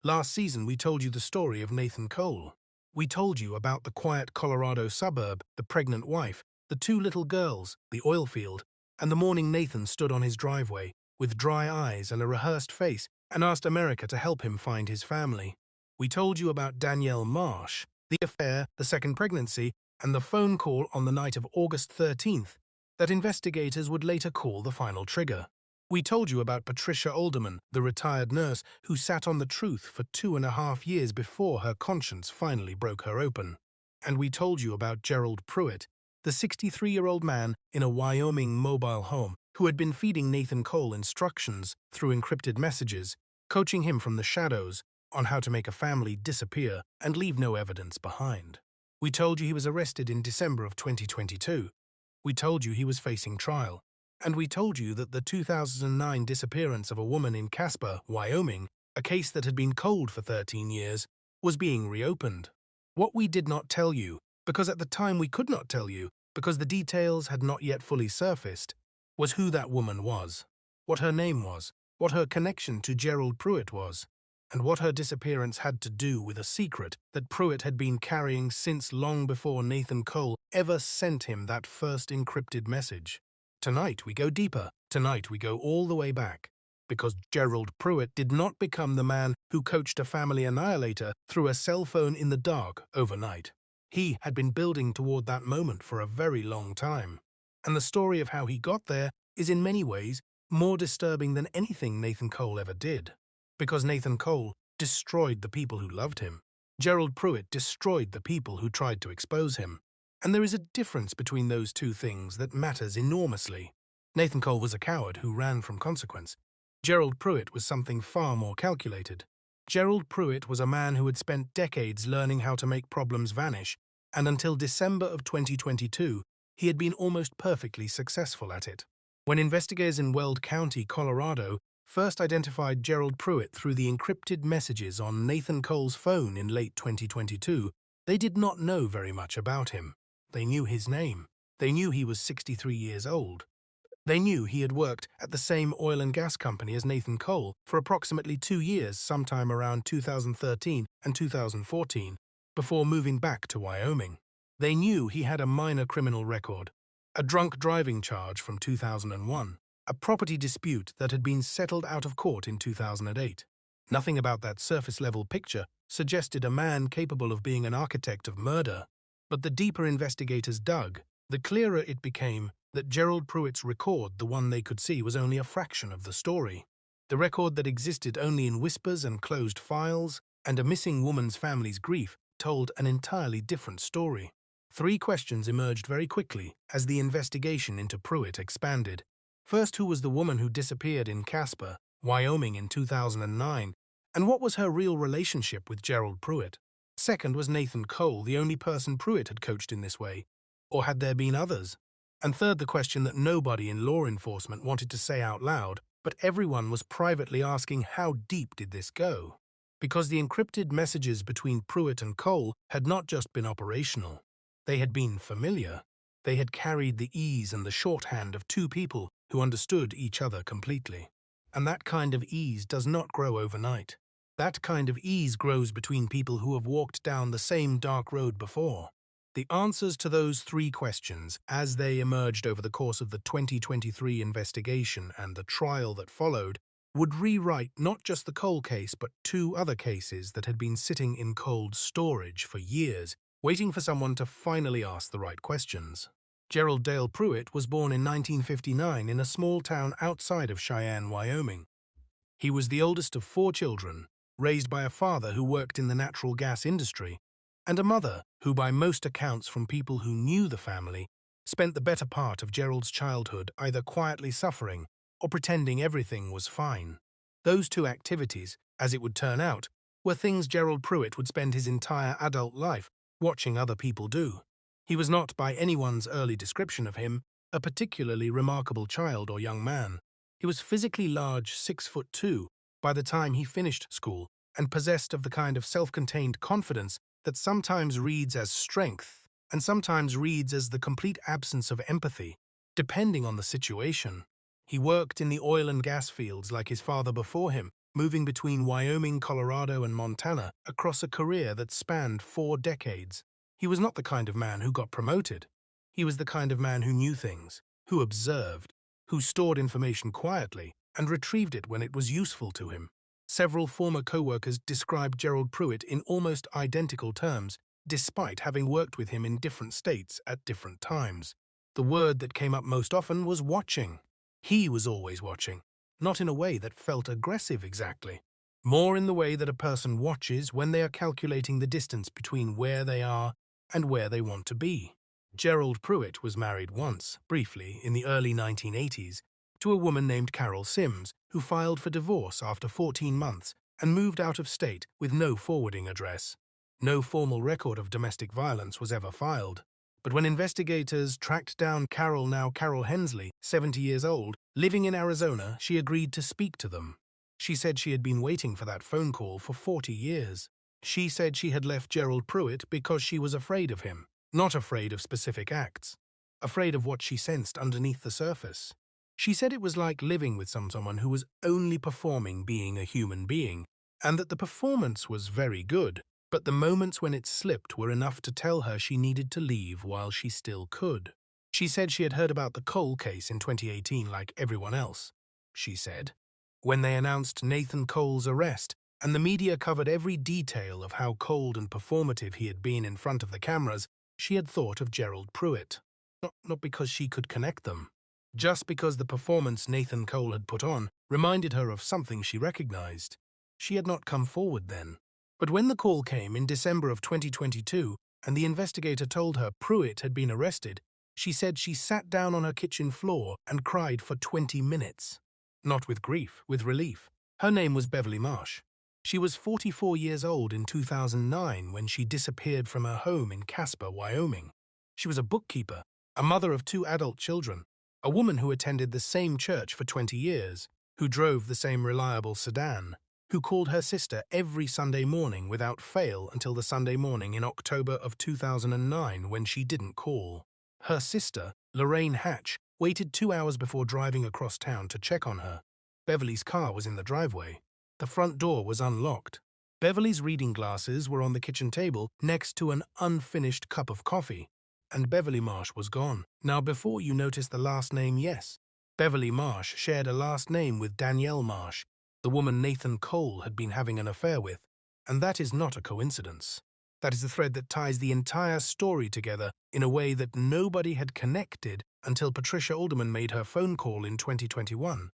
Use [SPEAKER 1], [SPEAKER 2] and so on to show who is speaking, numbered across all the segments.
[SPEAKER 1] Last season, we told you the story of Nathan Cole. We told you about the quiet Colorado suburb, the pregnant wife, the two little girls, the oil field, and the morning Nathan stood on his driveway, with dry eyes and a rehearsed face, and asked America to help him find his family. We told you about Danielle Marsh, the affair, the second pregnancy, and the phone call on the night of August 13th that investigators would later call the final trigger. We told you about Patricia Alderman, the retired nurse who sat on the truth for 2.5 years before her conscience finally broke her open. And we told you about Gerald Pruitt, the 63-year-old man in a Wyoming mobile home who had been feeding Nathan Cole instructions through encrypted messages, coaching him from the shadows on how to make a family disappear and leave no evidence behind. We told you he was arrested in December of 2022. We told you he was facing trial. And we told you that the 2009 disappearance of a woman in Casper, Wyoming, a case that had been cold for 13 years, was being reopened. What we did not tell you, because at the time we could not tell you, because the details had not yet fully surfaced, was who that woman was, what her name was, what her connection to Gerald Pruitt was, and what her disappearance had to do with a secret that Pruitt had been carrying since long before Nathan Cole ever sent him that first encrypted message. Tonight we go deeper. Tonight we go all the way back. Because Gerald Pruitt did not become the man who coached a family annihilator through a cell phone in the dark overnight. He had been building toward that moment for a very long time. And the story of how he got there is in many ways more disturbing than anything Nathan Cole ever did. Because Nathan Cole destroyed the people who loved him. Gerald Pruitt destroyed the people who tried to expose him. And there is a difference between those two things that matters enormously. Nathan Cole was a coward who ran from consequence. Gerald Pruitt was something far more calculated. Gerald Pruitt was a man who had spent decades learning how to make problems vanish, and until December of 2022, he had been almost perfectly successful at it. When investigators in Weld County, Colorado, first identified Gerald Pruitt through the encrypted messages on Nathan Cole's phone in late 2022, they did not know very much about him. They knew his name. They knew he was 63 years old. They knew he had worked at the same oil and gas company as Nathan Cole for approximately 2 years sometime around 2013 and 2014, before moving back to Wyoming. They knew he had a minor criminal record, a drunk driving charge from 2001, a property dispute that had been settled out of court in 2008. Nothing about that surface-level picture suggested a man capable of being an architect of murder. But the deeper investigators dug, the clearer it became that Gerald Pruitt's record, the one they could see, was only a fraction of the story. The record that existed only in whispers and closed files, and a missing woman's family's grief, told an entirely different story. 3 questions emerged very quickly as the investigation into Pruitt expanded. First, who was the woman who disappeared in Casper, Wyoming in 2009, and what was her real relationship with Gerald Pruitt? Second, was Nathan Cole the only person Pruitt had coached in this way, or had there been others? And third, the question that nobody in law enforcement wanted to say out loud, but everyone was privately asking, how deep did this go? Because the encrypted messages between Pruitt and Cole had not just been operational. They had been familiar. They had carried the ease and the shorthand of two people who understood each other completely. And that kind of ease does not grow overnight. That kind of ease grows between people who have walked down the same dark road before. The answers to those 3 questions, as they emerged over the course of the 2023 investigation and the trial that followed, would rewrite not just the Cole case but 2 other cases that had been sitting in cold storage for years, waiting for someone to finally ask the right questions. Gerald Dale Pruitt was born in 1959 in a small town outside of Cheyenne, Wyoming. He was the oldest of 4 children, raised by a father who worked in the natural gas industry, and a mother who, by most accounts from people who knew the family, spent the better part of Gerald's childhood either quietly suffering or pretending everything was fine. Those 2 activities, as it would turn out, were things Gerald Pruitt would spend his entire adult life watching other people do. He was not, by anyone's early description of him, a particularly remarkable child or young man. He was physically large, 6'2", by the time he finished school, and possessed of the kind of self-contained confidence that sometimes reads as strength and sometimes reads as the complete absence of empathy, depending on the situation. He worked in the oil and gas fields like his father before him, moving between Wyoming, Colorado, and Montana across a career that spanned 4 decades. He was not the kind of man who got promoted. He was the kind of man who knew things, who observed, who stored information quietly and retrieved it when it was useful to him. Several former co-workers described Gerald Pruitt in almost identical terms, despite having worked with him in different states at different times. The word that came up most often was watching. He was always watching, not in a way that felt aggressive exactly, more in the way that a person watches when they are calculating the distance between where they are and where they want to be. Gerald Pruitt was married once, briefly, in the early 1980s, to a woman named Carol Sims, who filed for divorce after 14 months and moved out of state with no forwarding address. No formal record of domestic violence was ever filed. But when investigators tracked down Carol Hensley, 70 years old, living in Arizona, she agreed to speak to them. She said she had been waiting for that phone call for 40 years. She said she had left Gerald Pruitt because she was afraid of him, not afraid of specific acts, afraid of what she sensed underneath the surface. She said it was like living with someone who was only performing being a human being, and that the performance was very good, but the moments when it slipped were enough to tell her she needed to leave while she still could. She said she had heard about the Cole case in 2018 like everyone else. She said, when they announced Nathan Cole's arrest, and the media covered every detail of how cold and performative he had been in front of the cameras, she had thought of Gerald Pruitt. Not because she could connect them. Just because the performance Nathan Cole had put on reminded her of something she recognized. She had not come forward then. But when the call came in December of 2022 and the investigator told her Pruitt had been arrested, she said she sat down on her kitchen floor and cried for 20 minutes. Not with grief, with relief. Her name was Beverly Marsh. She was 44 years old in 2009 when she disappeared from her home in Casper, Wyoming. She was a bookkeeper, a mother of 2 adult children, a woman who attended the same church for 20 years, who drove the same reliable sedan, who called her sister every Sunday morning without fail until the Sunday morning in October of 2009 when she didn't call. Her sister, Lorraine Hatch, waited 2 hours before driving across town to check on her. Beverly's car was in the driveway. The front door was unlocked. Beverly's reading glasses were on the kitchen table next to an unfinished cup of coffee. And Beverly Marsh was gone. Now, before you notice the last name, yes, Beverly Marsh shared a last name with Danielle Marsh, the woman Nathan Cole had been having an affair with, and that is not a coincidence. That is the thread that ties the entire story together in a way that nobody had connected until Patricia Alderman made her phone call in 2021,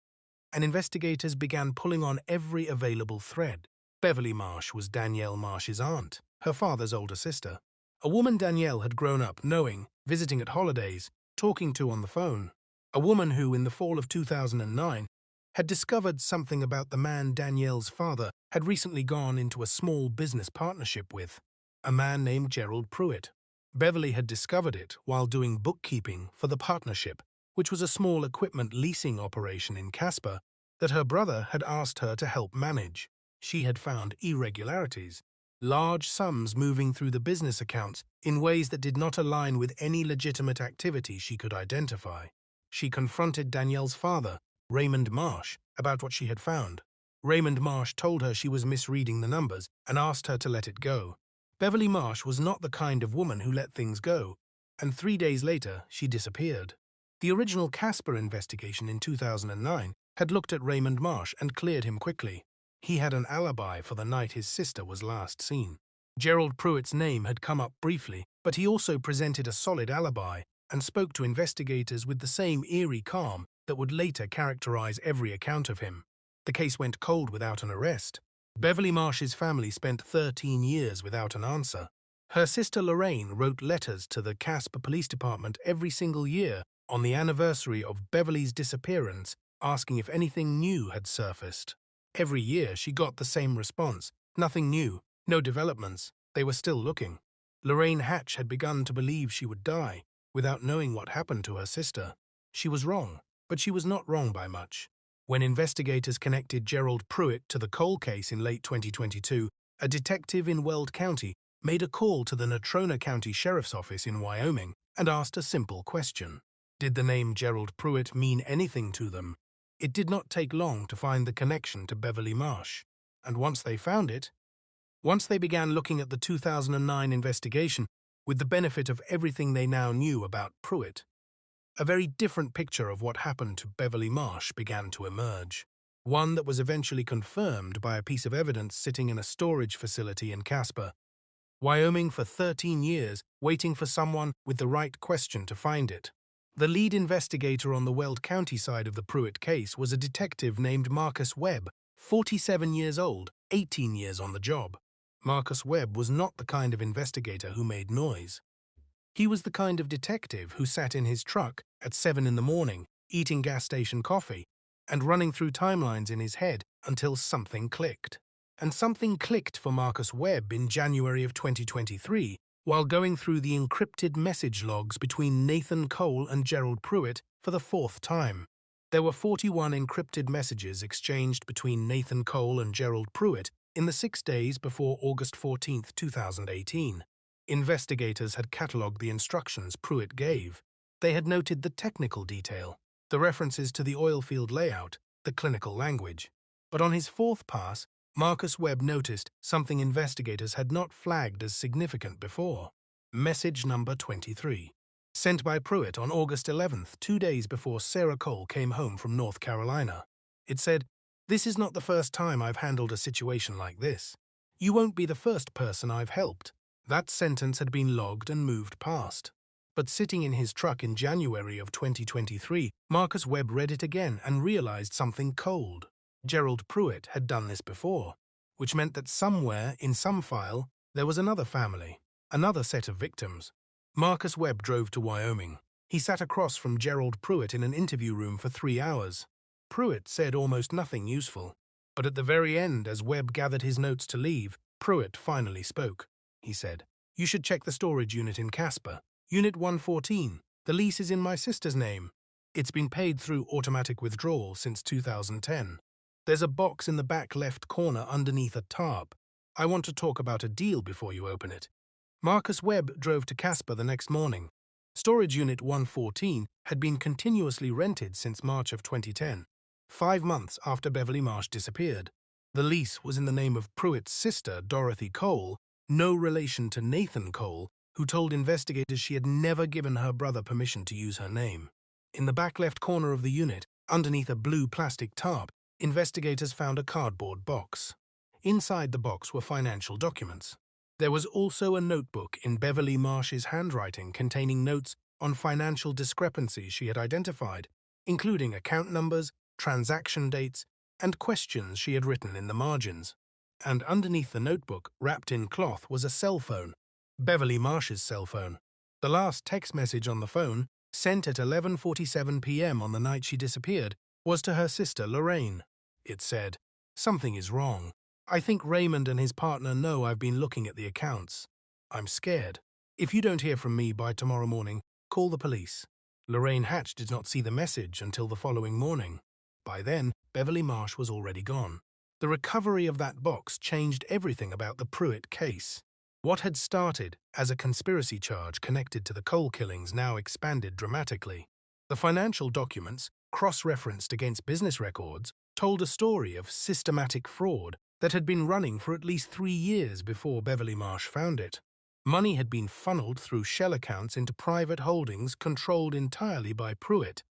[SPEAKER 1] and investigators began pulling on every available thread. Beverly Marsh was Danielle Marsh's aunt, her father's older sister, a woman Danielle had grown up knowing, visiting at holidays, talking to on the phone, a woman who, in the fall of 2009, had discovered something about the man Danielle's father had recently gone into a small business partnership with, a man named Gerald Pruitt. Beverly had discovered it while doing bookkeeping for the partnership, which was a small equipment leasing operation in Casper that her brother had asked her to help manage. She had found irregularities, large sums moving through the business accounts in ways that did not align with any legitimate activity she could identify. She confronted Danielle's father, Raymond Marsh, about what she had found. Raymond Marsh told her she was misreading the numbers and asked her to let it go. Beverly Marsh was not the kind of woman who let things go, and 3 days later she disappeared. The original Casper investigation in 2009 had looked at Raymond Marsh and cleared him quickly. He had an alibi for the night his sister was last seen. Gerald Pruitt's name had come up briefly, but he also presented a solid alibi and spoke to investigators with the same eerie calm that would later characterize every account of him. The case went cold without an arrest. Beverly Marsh's family spent 13 years without an answer. Her sister Lorraine wrote letters to the Casper Police Department every single year on the anniversary of Beverly's disappearance, asking if anything new had surfaced. Every year she got the same response: nothing new, no developments, they were still looking. Lorraine Hatch had begun to believe she would die, without knowing what happened to her sister. She was wrong, but she was not wrong by much. When investigators connected Gerald Pruitt to the Cole case in late 2022, a detective in Weld County made a call to the Natrona County Sheriff's Office in Wyoming and asked a simple question. Did the name Gerald Pruitt mean anything to them? It did not take long to find the connection to Beverly Marsh, and once they began looking at the 2009 investigation with the benefit of everything they now knew about Pruitt, a very different picture of what happened to Beverly Marsh began to emerge. One that was eventually confirmed by a piece of evidence sitting in a storage facility in Casper, Wyoming, for 13 years, waiting for someone with the right question to find it. The lead investigator on the Weld County side of the Pruitt case was a detective named Marcus Webb, 47 years old, 18 years on the job. Marcus Webb was not the kind of investigator who made noise. He was the kind of detective who sat in his truck at 7 in the morning, eating gas station coffee, and running through timelines in his head until something clicked. And something clicked for Marcus Webb in January of 2023, while going through the encrypted message logs between Nathan Cole and Gerald Pruitt for the 4th time. There were 41 encrypted messages exchanged between Nathan Cole and Gerald Pruitt in the 6 days before August 14, 2018. Investigators had catalogued the instructions Pruitt gave. They had noted the technical detail, the references to the oil field layout, the clinical language. But on his 4th pass, Marcus Webb noticed something investigators had not flagged as significant before. Message number 23. Sent by Pruitt on August 11th, 2 days before Sarah Cole came home from North Carolina. It said, "This is not the first time I've handled a situation like this. You won't be the first person I've helped." That sentence had been logged and moved past. But sitting in his truck in January of 2023, Marcus Webb read it again and realized something cold. Gerald Pruitt had done this before, which meant that somewhere in some file there was another family, another set of victims. Marcus Webb drove to Wyoming. He sat across from Gerald Pruitt in an interview room for 3 hours. Pruitt said almost nothing useful, but at the very end, as Webb gathered his notes to leave, Pruitt finally spoke. He said, "You should check the storage unit in Casper, Unit 114. The lease is in my sister's name. It's been paid through automatic withdrawal since 2010. There's a box in the back left corner underneath a tarp. I want to talk about a deal before you open it." Marcus Webb drove to Casper the next morning. Storage Unit 114 had been continuously rented since March of 2010, 5 months after Beverly Marsh disappeared. The lease was in the name of Pruitt's sister, Dorothy Cole, no relation to Nathan Cole, who told investigators she had never given her brother permission to use her name. In the back left corner of the unit, underneath a blue plastic tarp, investigators found a cardboard box. Inside the box were financial documents. There was also a notebook in Beverly Marsh's handwriting containing notes on financial discrepancies she had identified, including account numbers, transaction dates, and questions she had written in the margins. And underneath the notebook, wrapped in cloth, was a cell phone, Beverly Marsh's cell phone. The last text message on the phone, sent at 11:47 p.m. on the night she disappeared, was to her sister Lorraine. It said, "Something is wrong. I think Raymond and his partner know I've been looking at the accounts. I'm scared. If you don't hear from me by tomorrow morning, call the police." Lorraine Hatch did not see the message until the following morning. By then, Beverly Marsh was already gone. The recovery of that box changed everything about the Pruitt case. What had started as a conspiracy charge connected to the Cole killings now expanded dramatically. The financial documents, cross-referenced against business records, told a story of systematic fraud that had been running for at least 3 years before Beverly Marsh found it. Money had been funneled through shell accounts into private holdings controlled entirely by Pruitt.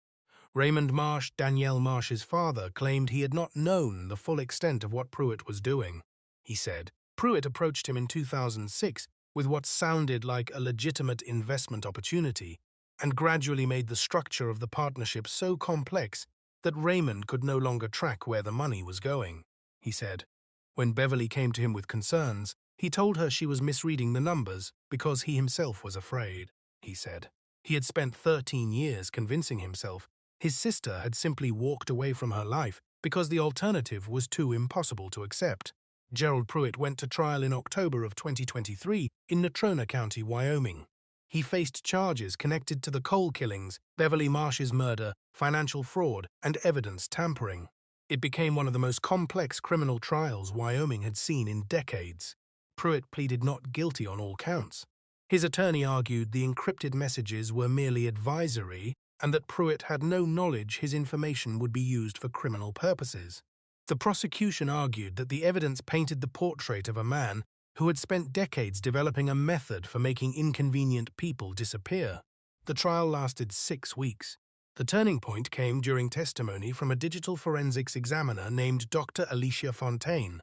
[SPEAKER 1] Raymond Marsh, Danielle Marsh's father, claimed he had not known the full extent of what Pruitt was doing. He said, Pruitt approached him in 2006 with what sounded like a legitimate investment opportunity and gradually made the structure of the partnership so complex that Raymond could no longer track where the money was going. He said, when Beverly came to him with concerns, he told her she was misreading the numbers because he himself was afraid. He said, he had spent 13 years convincing himself his sister had simply walked away from her life because the alternative was too impossible to accept. Gerald Pruitt went to trial in October of 2023 in Natrona County, Wyoming. He faced charges connected to the Cole killings, Beverly Marsh's murder, financial fraud, and evidence tampering. It became one of the most complex criminal trials Wyoming had seen in decades. Pruitt pleaded not guilty on all counts. His attorney argued the encrypted messages were merely advisory and that Pruitt had no knowledge his information would be used for criminal purposes. The prosecution argued that the evidence painted the portrait of a man who had spent decades developing a method for making inconvenient people disappear. The trial lasted 6 weeks. The turning point came during testimony from a digital forensics examiner named Dr. Alicia Fontaine.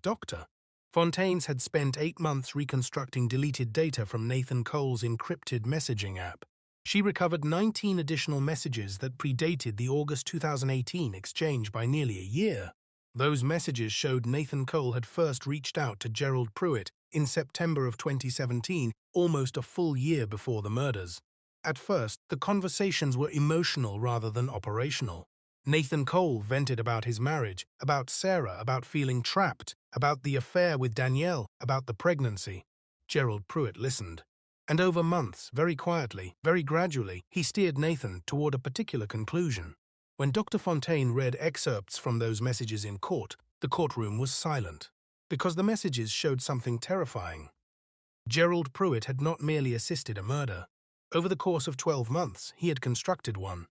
[SPEAKER 1] Dr. Fontaine's had spent 8 months reconstructing deleted data from Nathan Cole's encrypted messaging app. She recovered 19 additional messages that predated the August 2018 exchange by nearly a year. Those messages showed Nathan Cole had first reached out to Gerald Pruitt in September of 2017, almost a full year before the murders. At first, the conversations were emotional rather than operational. Nathan Cole vented about his marriage, about Sarah, about feeling trapped, about the affair with Danielle, about the pregnancy. Gerald Pruitt listened. And over months, very quietly, very gradually, he steered Nathan toward a particular conclusion. When Dr. Fontaine read excerpts from those messages in court, the courtroom was silent, because the messages showed something terrifying. Gerald Pruitt had not merely assisted a murder. Over the course of 12 months, he had constructed one.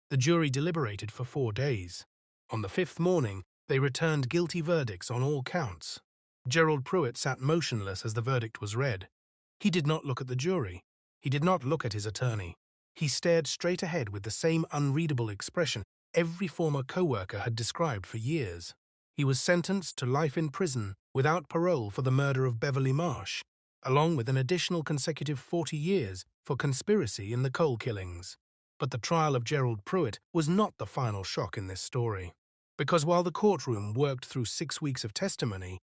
[SPEAKER 1] The jury deliberated for 4 days. On the 5th morning, they returned guilty verdicts on all counts. Gerald Pruitt sat motionless as the verdict was read. He did not look at the jury. He did not look at his attorney. He stared straight ahead with the same unreadable expression every former co-worker had described for years. He was sentenced to life in prison without parole for the murder of Beverly Marsh, along with an additional consecutive 40 years for conspiracy in the Cole killings. But the trial of Gerald Pruitt was not the final shock in this story. Because while the courtroom worked through 6 weeks of testimony,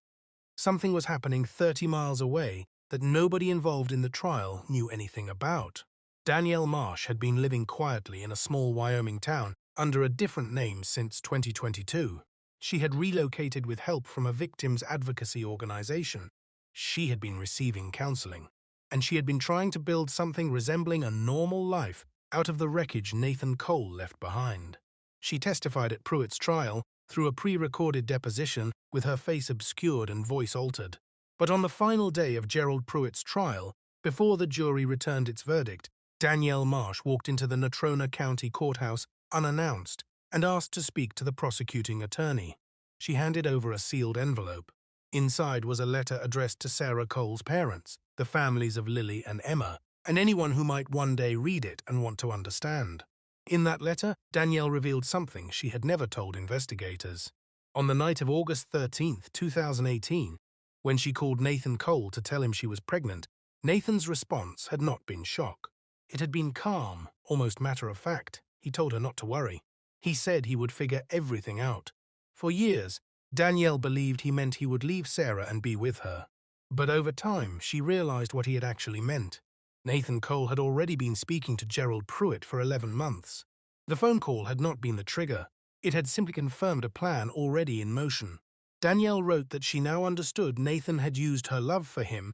[SPEAKER 1] something was happening 30 miles away that nobody involved in the trial knew anything about. Danielle Marsh had been living quietly in a small Wyoming town under a different name since 2022. She had relocated with help from a victims' advocacy organization. She had been receiving counseling, and she had been trying to build something resembling a normal life out of the wreckage Nathan Cole left behind. She testified at Pruitt's trial through a pre-recorded deposition with her face obscured and voice altered. But on the final day of Gerald Pruitt's trial, before the jury returned its verdict, Danielle Marsh walked into the Natrona County Courthouse unannounced and asked to speak to the prosecuting attorney. She handed over a sealed envelope. Inside was a letter addressed to Sarah Cole's parents, the families of Lily and Emma, and anyone who might one day read it and want to understand. In that letter, Danielle revealed something she had never told investigators. On the night of August 13, 2018, when she called Nathan Cole to tell him she was pregnant, Nathan's response had not been shock. It had been calm, almost matter-of-fact. He told her not to worry. He said he would figure everything out. For years, Danielle believed he meant he would leave Sarah and be with her. But over time, she realized what he had actually meant. Nathan Cole had already been speaking to Gerald Pruitt for 11 months. The phone call had not been the trigger. It had simply confirmed a plan already in motion. Danielle wrote that she now understood Nathan had used her love for him,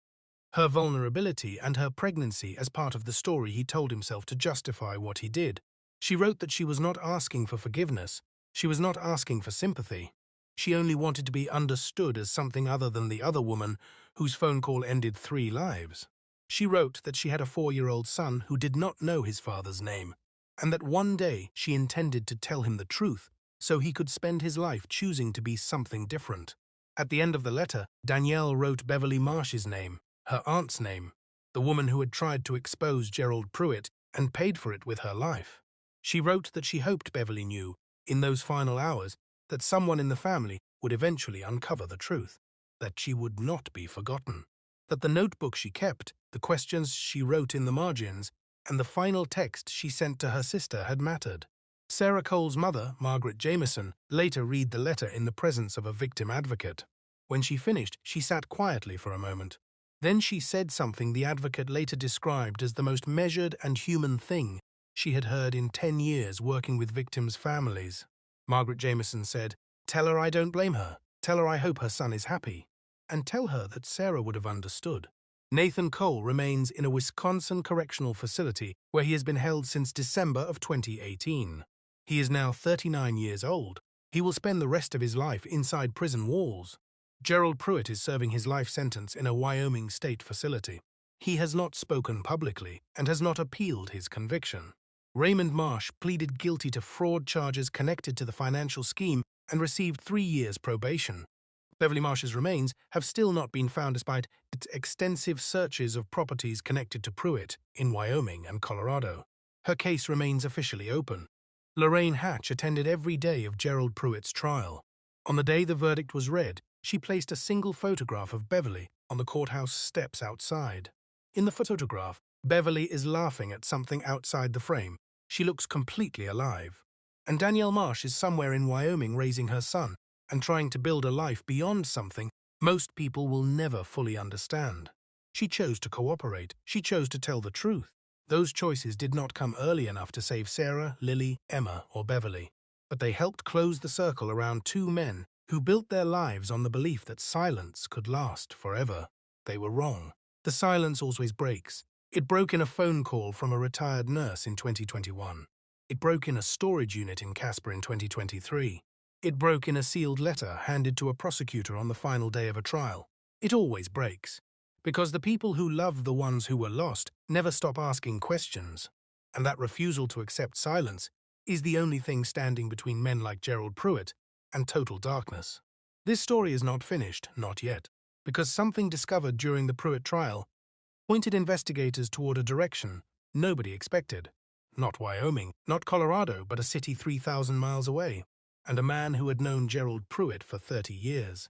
[SPEAKER 1] her vulnerability, and her pregnancy as part of the story he told himself to justify what he did. She wrote that she was not asking for forgiveness. She was not asking for sympathy. She only wanted to be understood as something other than the other woman whose phone call ended 3 lives. She wrote that she had a 4-year-old son who did not know his father's name, and that one day she intended to tell him the truth so he could spend his life choosing to be something different. At the end of the letter, Danielle wrote Beverly Marsh's name, her aunt's name, the woman who had tried to expose Gerald Pruitt and paid for it with her life. She wrote that she hoped Beverly knew, in those final hours, that someone in the family would eventually uncover the truth, that she would not be forgotten, that the notebook she kept, the questions she wrote in the margins, and the final text she sent to her sister had mattered. Sarah Cole's mother, Margaret Jameson, later read the letter in the presence of a victim advocate. When she finished, she sat quietly for a moment. Then she said something the advocate later described as the most measured and human thing she had heard in 10 years working with victims' families. Margaret Jameson said, "Tell her I don't blame her. Tell her I hope her son is happy. And tell her that Sarah would have understood." Nathan Cole remains in a Wisconsin correctional facility where he has been held since December of 2018. He is now 39 years old. He will spend the rest of his life inside prison walls. Gerald Pruitt is serving his life sentence in a Wyoming state facility. He has not spoken publicly and has not appealed his conviction. Raymond Marsh pleaded guilty to fraud charges connected to the financial scheme and received 3 years probation. Beverly Marsh's remains have still not been found despite its extensive searches of properties connected to Pruitt in Wyoming and Colorado. Her case remains officially open. Lorraine Hatch attended every day of Gerald Pruitt's trial. On the day the verdict was read, she placed a single photograph of Beverly on the courthouse steps outside. In the photograph, Beverly is laughing at something outside the frame. She looks completely alive. And Danielle Marsh is somewhere in Wyoming raising her son and trying to build a life beyond something most people will never fully understand. She chose to cooperate. She chose to tell the truth. Those choices did not come early enough to save Sarah, Lily, Emma, or Beverly, but they helped close the circle around two men who built their lives on the belief that silence could last forever. They were wrong. The silence always breaks. It broke in a phone call from a retired nurse in 2021. It broke in a storage unit in Casper in 2023. It broke in a sealed letter handed to a prosecutor on the final day of a trial. It always breaks. Because the people who love the ones who were lost never stop asking questions. And that refusal to accept silence is the only thing standing between men like Gerald Pruitt and total darkness. This story is not finished, not yet, because something discovered during the Pruitt trial pointed investigators toward a direction nobody expected. Not Wyoming, not Colorado, but a city 3,000 miles away, and a man who had known Gerald Pruitt for 30 years.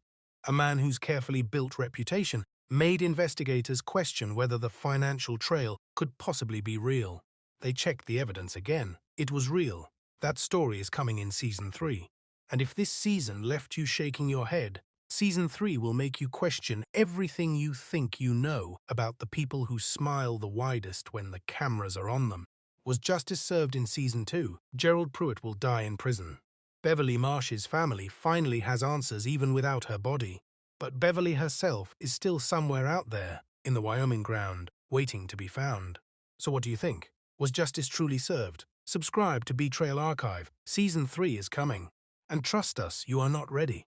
[SPEAKER 1] A man whose carefully built reputation made investigators question whether the financial trail could possibly be real. They checked the evidence again. It was real. That story is coming in Season 3. And if this season left you shaking your head, Season 3 will make you question everything you think you know about the people who smile the widest when the cameras are on them. Was justice served in Season 2? Gerald Pruitt will die in prison. Beverly Marsh's family finally has answers even without her body. But Beverly herself is still somewhere out there, in the Wyoming ground, waiting to be found. So what do you think? Was justice truly served? Subscribe to Betrayal Archive. Season 3 is coming. And trust us, you are not ready.